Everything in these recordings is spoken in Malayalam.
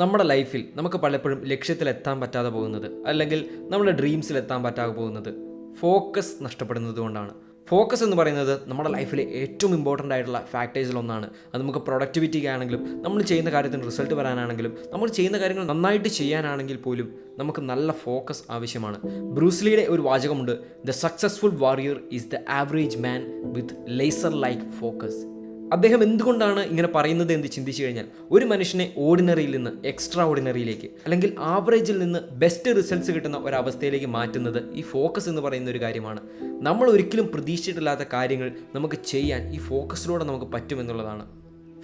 നമ്മുടെ ലൈഫിൽ നമുക്ക് പലപ്പോഴും ലക്ഷ്യത്തിലെത്താൻ പറ്റാതെ പോകുന്നത്, അല്ലെങ്കിൽ നമ്മുടെ ഡ്രീംസിലെത്താൻ പറ്റാതെ പോകുന്നത് ഫോക്കസ് നഷ്ടപ്പെടുന്നത് കൊണ്ടാണ്. ഫോക്കസ് എന്ന് പറയുന്നത് നമ്മുടെ ലൈഫിലെ ഏറ്റവും ഇമ്പോർട്ടൻ്റ് ആയിട്ടുള്ള ഫാക്ടേഴ്സിലൊന്നാണ്. അത് നമുക്ക് പ്രൊഡക്ടിവിറ്റിക്ക് ആണെങ്കിലും, നമ്മൾ ചെയ്യുന്ന കാര്യത്തിന് റിസൾട്ട് വരാനാണെങ്കിലും, നമ്മൾ ചെയ്യുന്ന കാര്യങ്ങൾ നന്നായിട്ട് ചെയ്യാനാണെങ്കിൽ പോലും നമുക്ക് നല്ല ഫോക്കസ് ആവശ്യമാണ്. ബ്രൂസ്ലിയുടെ ഒരു വാചകമുണ്ട്, the successful warrior is the average man with laser like focus. അദ്ദേഹം എന്തുകൊണ്ടാണ് ഇങ്ങനെ പറയുന്നത് എന്ന് ചിന്തിച്ചു കഴിഞ്ഞാൽ, ഒരു മനുഷ്യനെ ഓർഡിനറിയിൽ നിന്ന് എക്സ്ട്രാ ഓർഡിനറിയിലേക്ക്, അല്ലെങ്കിൽ ആവറേജിൽ നിന്ന് ബെസ്റ്റ് റിസൾട്ട്സ് കിട്ടുന്ന ഒരവസ്ഥയിലേക്ക് മാറ്റുന്നത് ഈ ഫോക്കസ് എന്ന് പറയുന്ന ഒരു കാര്യമാണ്. നമ്മൾ ഒരിക്കലും പ്രതീക്ഷിച്ചിട്ടില്ലാത്ത കാര്യങ്ങൾ നമുക്ക് ചെയ്യാൻ ഈ ഫോക്കസിലൂടെ നമുക്ക് പറ്റുമെന്നുള്ളതാണ്.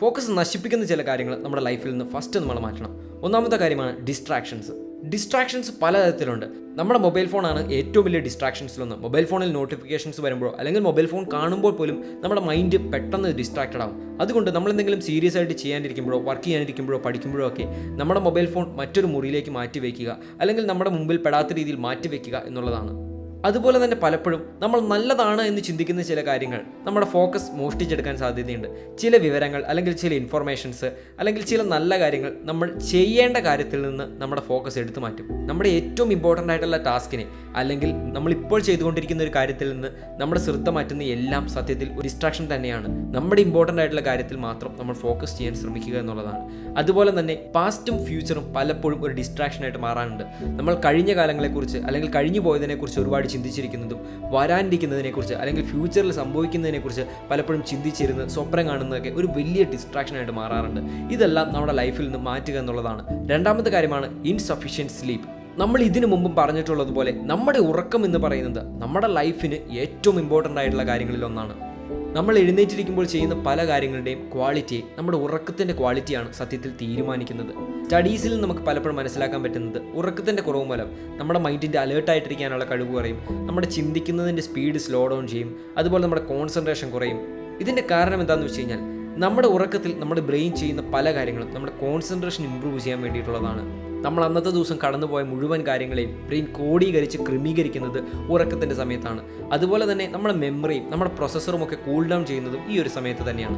ഫോക്കസ് നശിപ്പിക്കുന്ന ചില കാര്യങ്ങൾ നമ്മുടെ ലൈഫിൽ നിന്ന് ഫസ്റ്റ് നമ്മൾ മാറ്റണം. ഒന്നാമത്തെ കാര്യമാണ് ഡിസ്ട്രാക്ഷൻസ് പലതരത്തിലുണ്ട്. നമ്മുടെ മൊബൈൽ ഫോണാണ് ഏറ്റവും വലിയ ഡിസ്ട്രാക്ഷൻസിലൊന്ന്. മൊബൈൽ ഫോണിൽ നോട്ടിഫിക്കേഷൻസ് വരുമ്പോഴോ അല്ലെങ്കിൽ മൊബൈൽ ഫോൺ കാണുമ്പോൾ പോലും നമ്മുടെ മൈൻഡ് പെട്ടെന്ന് ഡിസ്ട്രാക്റ്റഡ് ആവും. അതുകൊണ്ട് നമ്മൾ എന്തെങ്കിലും സീരിയസ് ആയിട്ട് ചെയ്യാനിരിക്കുമ്പോഴോ വർക്ക് ചെയ്യാനിരിക്കുമ്പോഴോ പഠിക്കുമ്പോഴോ ഒക്കെ നമ്മുടെ മൊബൈൽ ഫോൺ മറ്റൊരു മുറിയിലേക്ക് മാറ്റി വയ്ക്കുക, അല്ലെങ്കിൽ നമ്മുടെ മുമ്പിൽ പെടാത്ത രീതിയിൽ മാറ്റി വയ്ക്കുക എന്നുള്ളതാണ്. അതുപോലെ തന്നെ പലപ്പോഴും നമ്മൾ നല്ലതാണ് എന്ന് ചിന്തിക്കുന്ന ചില കാര്യങ്ങൾ നമ്മുടെ ഫോക്കസ് മോഷ്ടിച്ചെടുക്കാൻ സാധ്യതയുണ്ട്. ചില വിവരങ്ങൾ, അല്ലെങ്കിൽ ചില ഇൻഫർമേഷൻസ്, അല്ലെങ്കിൽ ചില നല്ല കാര്യങ്ങൾ നമ്മൾ ചെയ്യേണ്ട കാര്യത്തിൽ നിന്ന് നമ്മുടെ ഫോക്കസ് എടുത്തു മാറ്റും. നമ്മുടെ ഏറ്റവും ഇമ്പോർട്ടൻ്റ് ആയിട്ടുള്ള ടാസ്കിനെ, അല്ലെങ്കിൽ നമ്മളിപ്പോൾ ചെയ്തുകൊണ്ടിരിക്കുന്ന ഒരു കാര്യത്തിൽ നിന്ന് നമ്മുടെ ശ്രദ്ധ മാറ്റുന്ന എല്ലാം സത്യത്തിൽ ഒരു ഡിസ്ട്രാക്ഷൻ തന്നെയാണ്. നമ്മുടെ ഇമ്പോർട്ടൻ്റ് ആയിട്ടുള്ള കാര്യത്തിൽ മാത്രം നമ്മൾ ഫോക്കസ് ചെയ്യാൻ ശ്രമിക്കുക എന്നുള്ളതാണ്. അതുപോലെ തന്നെ പാസ്റ്റും ഫ്യൂച്ചറും പലപ്പോഴും ഒരു ഡിസ്ട്രാക്ഷനായിട്ട് മാറാനുണ്ട്. നമ്മൾ കഴിഞ്ഞ കാലങ്ങളെക്കുറിച്ച്, അല്ലെങ്കിൽ കഴിഞ്ഞു പോയതിനെക്കുറിച്ച് ഒരുപാട് ചിന്തിച്ചിരിക്കുന്നതും, വരാനിരിക്കുന്നതിനെക്കുറിച്ച് അല്ലെങ്കിൽ ഫ്യൂച്ചറിൽ സംഭവിക്കുന്നതിനെക്കുറിച്ച് പലപ്പോഴും ചിന്തിച്ചിരുന്ന് സ്വപ്നം കാണുന്നതൊക്കെ ഒരു വലിയ ഡിസ്ട്രാക്ഷനായിട്ട് മാറാറുണ്ട്. ഇതെല്ലാം നമ്മുടെ ലൈഫിൽ നിന്ന് മാറ്റുക എന്നുള്ളതാണ്. രണ്ടാമത്തെ കാര്യമാണ് ഇൻസഫിഷ്യൻറ്റ് സ്ലീപ്പ്. നമ്മൾ ഇതിനു മുമ്പും പറഞ്ഞിട്ടുള്ളതുപോലെ നമ്മുടെ ഉറക്കം എന്ന് പറയുന്നത് നമ്മുടെ ലൈഫിന് ഏറ്റവും ഇമ്പോർട്ടൻ്റ് ആയിട്ടുള്ള കാര്യങ്ങളിൽ ഒന്നാണ്. നമ്മൾ എഴുന്നേറ്റിരിക്കുമ്പോൾ ചെയ്യുന്ന പല കാര്യങ്ങളുടെയും ക്വാളിറ്റിയെ നമ്മുടെ ഉറക്കത്തിൻ്റെ ക്വാളിറ്റിയാണ് സത്യത്തിൽ തീരുമാനിക്കുന്നത്. സ്റ്റഡീസിൽ നമുക്ക് പലപ്പോഴും മനസ്സിലാക്കാൻ പറ്റുന്നത്, ഉറക്കത്തിൻ്റെ കുറവ് മൂലം നമ്മുടെ മൈൻഡിൻ്റെ അലേർട്ടായിട്ടിരിക്കാനുള്ള കഴിവ് കുറയും, നമ്മുടെ ചിന്തിക്കുന്നതിൻ്റെ സ്പീഡ് സ്ലോ ഡൗൺ ചെയ്യും, അതുപോലെ നമ്മുടെ കോൺസെൻട്രേഷൻ കുറയും. ഇതിൻ്റെ കാരണം എന്താണെന്ന് വെച്ച് കഴിഞ്ഞാൽ, നമ്മുടെ ഉറക്കത്തിൽ നമ്മുടെ ബ്രെയിൻ ചെയ്യുന്ന പല കാര്യങ്ങളും നമ്മുടെ കോൺസെൻട്രേഷൻ ഇമ്പ്രൂവ് ചെയ്യാൻ വേണ്ടിയിട്ടുള്ളതാണ്. നമ്മൾ അന്നത്തെ ദിവസം കടന്നുപോയ മുഴുവൻ കാര്യങ്ങളെയും ബ്രെയിൻ കോഡീകരിച്ച് ക്രമീകരിക്കുന്നത് ഉറക്കത്തിൻ്റെ സമയത്താണ്. അതുപോലെ തന്നെ നമ്മുടെ മെമ്മറിയും നമ്മുടെ പ്രോസസ്സറും ഒക്കെ കൂൾ ഡൗൺ ചെയ്യുന്നതും ഈ ഒരു സമയത്ത് തന്നെയാണ്.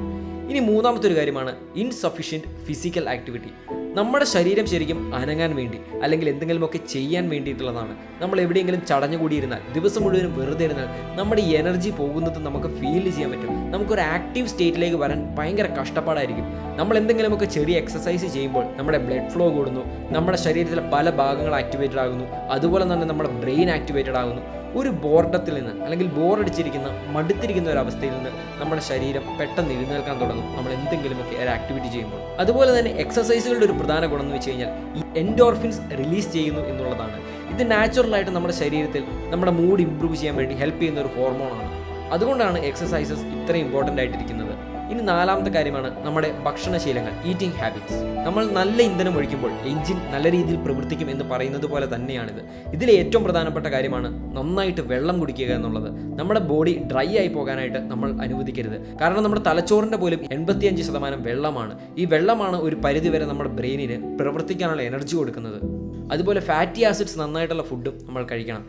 ഇനി മൂന്നാമത്തെ ഒരു കാര്യമാണ് ഇൻസഫിഷ്യൻറ്റ് ഫിസിക്കൽ ആക്ടിവിറ്റി. നമ്മുടെ ശരീരം ശരിക്കും അനങ്ങാൻ വേണ്ടി, അല്ലെങ്കിൽ എന്തെങ്കിലുമൊക്കെ ചെയ്യാൻ വേണ്ടിയിട്ടുള്ളതാണ്. നമ്മൾ എവിടെയെങ്കിലും ചടഞ്ഞുകൂടിയിരുന്നാൽ, ദിവസം മുഴുവനും വെറുതെ ഇരുന്നാൽ നമ്മുടെ ഈ എനർജി പോകുന്നത് നമുക്ക് ഫീൽ ചെയ്യാൻ പറ്റും. നമുക്കൊരു ആക്റ്റീവ് സ്റ്റേറ്റിലേക്ക് വരാൻ ഭയങ്കര കഷ്ടപ്പാടായിരിക്കും. നമ്മൾ എന്തെങ്കിലുമൊക്കെ ചെറിയ എക്സസൈസ് ചെയ്യുമ്പോൾ നമ്മുടെ ബ്ലഡ് ഫ്ലോ കൂടുന്നു, നമ്മുടെ ശരീരത്തിലെ പല ഭാഗങ്ങൾ ആക്ടിവേറ്റഡ് ആകുന്നു, അതുപോലെ തന്നെ നമ്മുടെ ബ്രെയിൻ ആക്ടിവേറ്റഡ് ആകുന്നു. ഒരു ബോർഡത്തിൽ നിന്ന്, അല്ലെങ്കിൽ ബോറടിച്ചിരിക്കുന്ന മടുത്തിരിക്കുന്ന ഒരു അവസ്ഥയിൽ നിന്ന് നമ്മുടെ ശരീരം പെട്ടെന്ന് എഴുന്നേൽക്കാൻ തുടങ്ങും നമ്മൾ എന്തെങ്കിലുമൊക്കെ ഒരു ആക്ടിവിറ്റി ചെയ്യുമ്പോൾ. അതുപോലെ തന്നെ എക്സസൈസുകളുടെ ഒരു പ്രധാന ഗുണം എന്ന് വെച്ച് കഴിഞ്ഞാൽ ഈ എൻഡോർഫിൻസ് റിലീസ് ചെയ്യുന്നു എന്നുള്ളതാണ്. ഇത് നാച്ചുറലായിട്ട് നമ്മുടെ ശരീരത്തിൽ നമ്മുടെ മൂഡ് ഇമ്പ്രൂവ് ചെയ്യാൻ വേണ്ടി ഹെൽപ്പ് ചെയ്യുന്ന ഒരു ഹോർമോണാണ്. അതുകൊണ്ടാണ് എക്സസൈസസ് ഇത്രയും ഇമ്പോർട്ടൻ്റ് ആയിട്ടിരിക്കുന്നത്. ഇനി നാലാമത്തെ കാര്യമാണ് നമ്മുടെ ഭക്ഷണശീലങ്ങൾ, ഈറ്റിംഗ് ഹാബിറ്റ്സ്. നമ്മൾ നല്ല ഇന്ധനം ഒഴിക്കുമ്പോൾ എഞ്ചിൻ നല്ല രീതിയിൽ പ്രവർത്തിക്കും എന്ന് പറയുന്നത് പോലെ തന്നെയാണിത്. ഇതിലെ ഏറ്റവും പ്രധാനപ്പെട്ട കാര്യമാണ് നന്നായിട്ട് വെള്ളം കുടിക്കുക എന്നുള്ളത്. നമ്മുടെ ബോഡി ഡ്രൈ ആയി പോകാനായിട്ട് നമ്മൾ അനുവദിക്കരുത്. കാരണം നമ്മുടെ തലച്ചോറിൻ്റെ പോലും 85% വെള്ളമാണ്. ഈ വെള്ളമാണ് ഒരു പരിധിവരെ നമ്മുടെ ബ്രെയിനിന് പ്രവർത്തിക്കാനുള്ള എനർജി കൊടുക്കുന്നത്. അതുപോലെ ഫാറ്റി ആസിഡ്സ് നന്നായിട്ടുള്ള ഫുഡും നമ്മൾ കഴിക്കണം.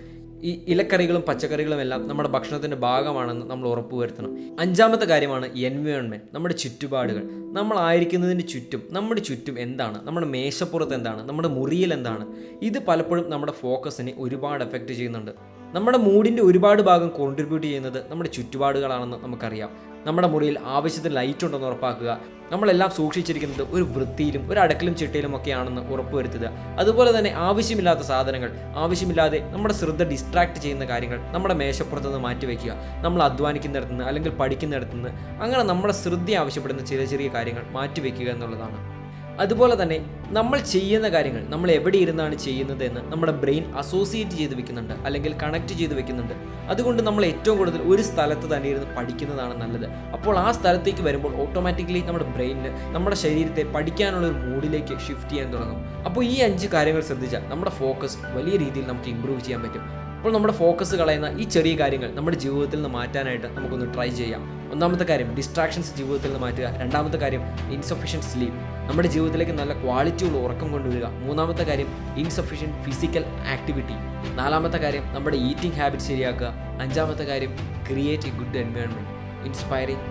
ഈ ഇലക്കറികളും പച്ചക്കറികളും എല്ലാം നമ്മുടെ ഭക്ഷണത്തിൻ്റെ ഭാഗമാണെന്ന് നമ്മൾ ഉറപ്പുവരുത്തണം. അഞ്ചാമത്തെ കാര്യമാണ് എൻവയോൺമെൻറ്റ്, നമ്മുടെ ചുറ്റുപാടുകൾ. നമ്മളായിരിക്കുന്നതിന് ചുറ്റും, നമ്മുടെ ചുറ്റും എന്താണ്, നമ്മുടെ മേശപ്പുറത്ത് എന്താണ്, നമ്മുടെ മുറിയിൽ എന്താണ്, ഇത് പലപ്പോഴും നമ്മുടെ ഫോക്കസിനെ ഒരുപാട് എഫക്റ്റ് ചെയ്യുന്നുണ്ട്. നമ്മുടെ മൂഡിൻ്റെ ഒരുപാട് ഭാഗം കോൺട്രിബ്യൂട്ട് ചെയ്യുന്നത് നമ്മുടെ ചുറ്റുപാടുകളാണെന്ന് നമുക്കറിയാം. നമ്മുടെ മുറിയിൽ ആവശ്യത്തിന് ലൈറ്റ് ഉണ്ടെന്ന് ഉറപ്പാക്കുക. നമ്മളെല്ലാം സൂക്ഷിച്ചിരിക്കുന്നത് ഒരു വൃത്തിയിലും ഒരു അടുക്കലും ചിട്ടയിലും ഒക്കെയാണെന്ന് ഉറപ്പുവരുത്തുക. അതുപോലെ തന്നെ ആവശ്യമില്ലാത്ത സാധനങ്ങൾ, ആവശ്യമില്ലാതെ നമ്മുടെ ശ്രദ്ധ ഡിസ്ട്രാക്ട് ചെയ്യുന്ന കാര്യങ്ങൾ നമ്മുടെ മേശപ്പുറത്ത് നിന്ന് മാറ്റിവെക്കുക. നമ്മൾ അധ്വാനിക്കുന്നിടത്തുനിന്ന്, അല്ലെങ്കിൽ പഠിക്കുന്നിടത്തുനിന്ന്, അങ്ങനെ നമ്മുടെ ശ്രദ്ധ ആവശ്യപ്പെടുന്ന ചെറിയ ചെറിയ കാര്യങ്ങൾ മാറ്റിവെക്കുക എന്നുള്ളതാണ്. അതുപോലെ തന്നെ നമ്മൾ ചെയ്യുന്ന കാര്യങ്ങൾ നമ്മൾ എവിടെ ഇരുന്നാണ് ചെയ്യുന്നത് എന്ന് നമ്മുടെ ബ്രെയിൻ അസോസിയേറ്റ് ചെയ്ത് വെക്കുന്നുണ്ട്, അല്ലെങ്കിൽ കണക്ട് ചെയ്ത് വെക്കുന്നുണ്ട്. അതുകൊണ്ട് നമ്മൾ ഏറ്റവും കൂടുതൽ ഒരു സ്ഥലത്ത് തന്നെ ഇരുന്ന് പഠിക്കുന്നതാണ് നല്ലത്. അപ്പോൾ ആ സ്ഥലത്തേക്ക് വരുമ്പോൾ ഓട്ടോമാറ്റിക്കലി നമ്മുടെ ബ്രെയിനിന് നമ്മുടെ ശരീരത്തെ പഠിക്കാനുള്ള ഒരു മൂഡിലേക്ക് ഷിഫ്റ്റ് ചെയ്യാൻ തുടങ്ങും. അപ്പോൾ ഈ 5 കാര്യങ്ങൾ ശ്രദ്ധിച്ചാൽ നമ്മുടെ ഫോക്കസ് വലിയ രീതിയിൽ നമുക്ക് ഇമ്പ്രൂവ് ചെയ്യാൻ പറ്റും. അപ്പോൾ നമ്മുടെ ഫോക്കസ് കളയുന്ന ഈ ചെറിയ കാര്യങ്ങൾ നമ്മുടെ ജീവിതത്തിൽ നിന്ന് മാറ്റാനായിട്ട് നമുക്കൊന്ന് ട്രൈ ചെയ്യാം. ഒന്നാമത്തെ കാര്യം ഡിസ്ട്രാക്ഷൻസ് ജീവിതത്തിൽ നിന്ന് മാറ്റുക. രണ്ടാമത്തെ കാര്യം ഇൻസഫിഷ്യൻറ്റ് സ്ലീപ്പ്, നമ്മുടെ ജീവിതത്തിലേക്ക് നല്ല ക്വാളിറ്റിയുള്ള ഉറക്കം കൊണ്ടുവരിക. മൂന്നാമത്തെ കാര്യം ഇൻസഫിഷ്യൻറ്റ് ഫിസിക്കൽ ആക്ടിവിറ്റി. നാലാമത്തെ കാര്യം നമ്മുടെ ഈറ്റിംഗ് ഹാബിറ്റ് ശരിയാക്കുക. അഞ്ചാമത്തെ കാര്യം create A good environment, inspiring.